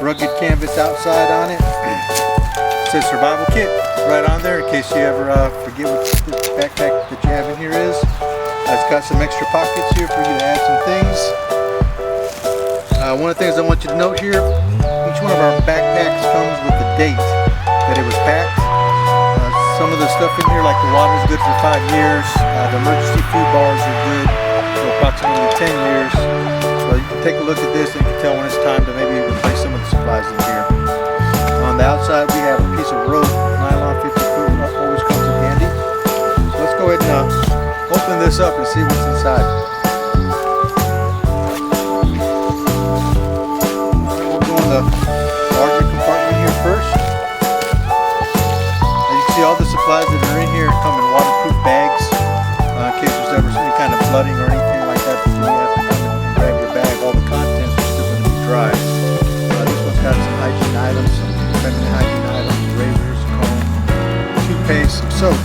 rugged canvas outside on it. It says survival kit right on there in case you ever forget what the backpack that you have in here is. It's got some extra pockets here for you to add some things. One of the things I want you to note here, each one of our backpacks comes with the date that it was packed. Some of the stuff in here, like the water is good for 5 years. The emergency food bars are good for approximately 10 years. So you can take a look at this and you can tell when it's time to maybe replace some of the supplies in here. On the outside we have a piece of rope, nylon 50 foot, always comes in handy. So let's go ahead and open this up and see what's inside. We'll go in the larger compartment here first. As you can see, all the supplies that are in here come in waterproof bags in case there's ever any kind of flooding or anything like that. You have to come and grab your bag. All the contents are still going to be dry. This one's got some hygiene items, some feminine hygiene items, razors, comb, toothpaste, some soap.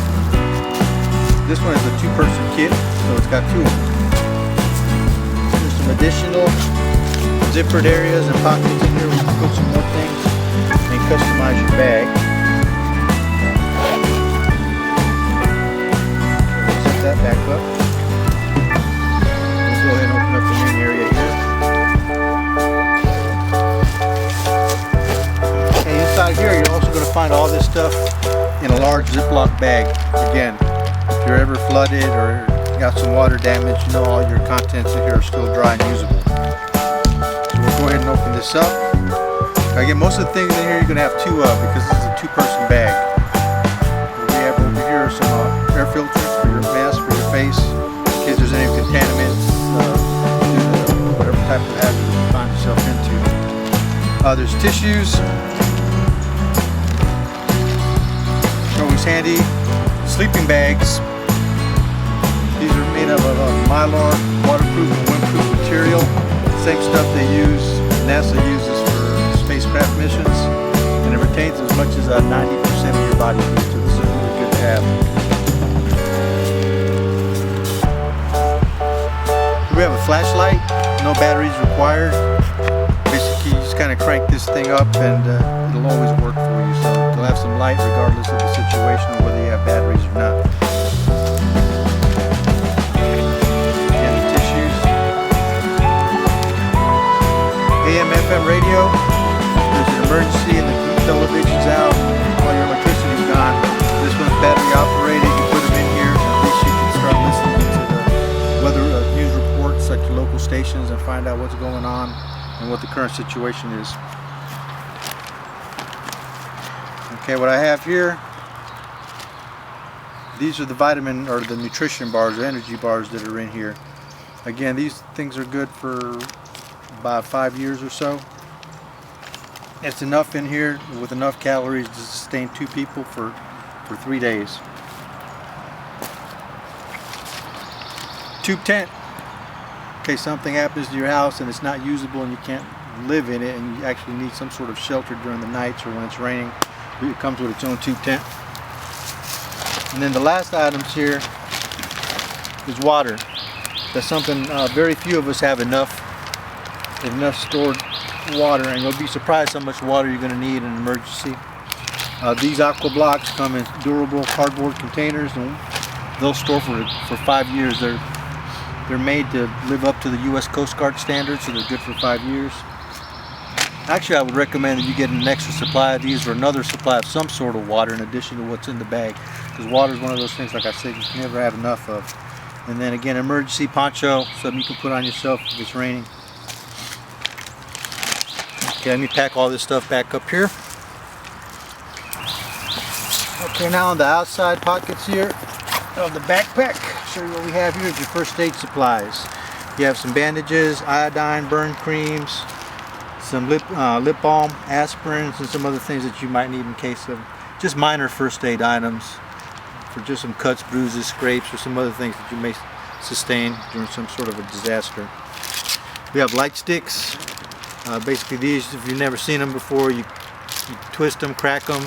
This one is a 2-person kit, so it's got 2 of them. There's some additional zippered areas and pockets in here where you can put some more things and customize your bag. So we'll set that back up. We'll go ahead and open up the main area here. And inside here you're also going to find all this stuff in a large Ziploc bag. Again, if you're ever flooded or got some water damage, you know all your contents in here are still dry and usable. So we'll go ahead and open this up. Again, most of the things in here you're going to have 2 of because this is a 2-person bag. What we have over here are some air filters for your mask, for your face, in case there's any contaminants due to whatever type of hazard you find yourself into. There's tissues. Always handy. Sleeping bags. These are made of mylar, waterproof and windproof material. Same stuff NASA uses for spacecraft missions, and it retains as much as 90% of your body heat, so this is really good to have. We have a flashlight, no batteries required. Basically, you just kind of crank this thing up and it'll always work for you, so you'll have some light regardless of the situation or whether you have batteries or not. AM/FM radio. There's an emergency and the television's out, all your electricity's gone. This one's battery operated. You put them in here, at least you can start listening to the weather news reports at your local stations and find out what's going on and what the current situation is. Okay, what I have here, these are the vitamin or the nutrition bars, the energy bars that are in here. Again, these things are good for about 5 years or so. It's enough in here with enough calories to sustain 2 people for 3 days. Tube tent. In case something happens to your house and it's not usable and you can't live in it and you actually need some sort of shelter during the nights or when it's raining, it comes with its own tube tent. And then the last items here is water. That's something very few of us have enough stored water, and you'll be surprised how much water you're going to need in an emergency. These aqua blocks come in durable cardboard containers and they'll store for 5 years. They're made to live up to the U.S. Coast Guard standards, so they're good for 5 years. Actually, I would recommend that you get an extra supply of these or another supply of some sort of water in addition to what's in the bag, because water is one of those things, like I said, you can never have enough of. And then again, emergency poncho, something you can put on yourself if it's raining. Okay, let me pack all this stuff back up here. Okay, now on the outside pockets here of the backpack, show you what we have here is your first aid supplies. You have some bandages, iodine, burn creams, some lip balm, aspirins, and some other things that you might need in case of just minor first aid items for just some cuts, bruises, scrapes, or some other things that you may sustain during some sort of a disaster. We have light sticks. Basically these, if you've never seen them before, you twist them, crack them,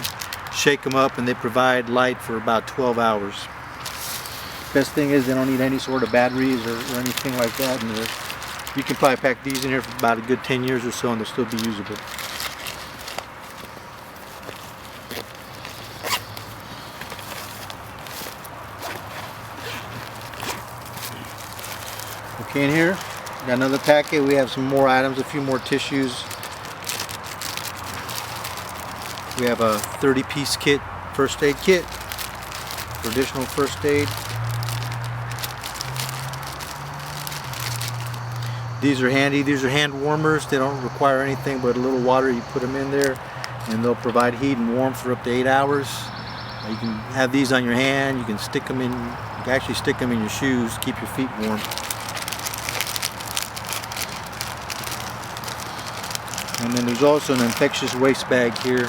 shake them up, and they provide light for about 12 hours. Best thing is they don't need any sort of batteries or anything like that, and you can probably pack these in here for about a good 10 years or so and they'll still be usable. Okay, in here, got another packet. We have some more items, a few more tissues. We have a 30-piece kit, first aid kit, for additional first aid. These are handy. These are hand warmers. They don't require anything but a little water. You put them in there and they'll provide heat and warmth for up to 8 hours. You can have these on your hand. You can stick them in, you can actually stick them in your shoes, keep your feet warm. And then there's also an infectious waste bag here,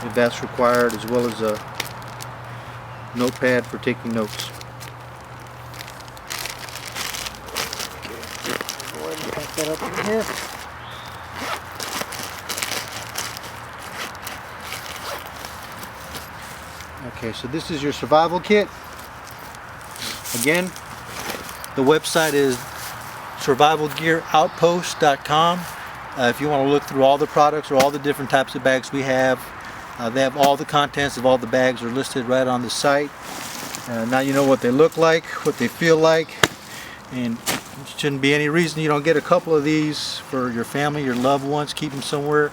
if that's required, as well as a notepad for taking notes. Go ahead and pack that up in here. Okay, so this is your survival kit. Again, the website is survivalgearoutpost.com. If you want to look through all the products or all the different types of bags we have, they have all the contents of all the bags are listed right on the site. Now you know what they look like, what they feel like, and there shouldn't be any reason you don't get a couple of these for your family, your loved ones. Keep them somewhere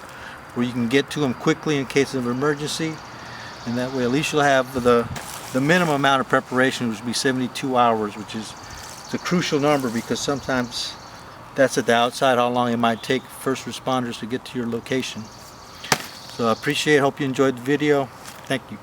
where you can get to them quickly in case of emergency, and that way at least you'll have the minimum amount of preparation, which would be 72 hours, which is a crucial number because sometimes that's at the outside how long it might take first responders to get to your location. So I appreciate it. Hope you enjoyed the video. Thank you.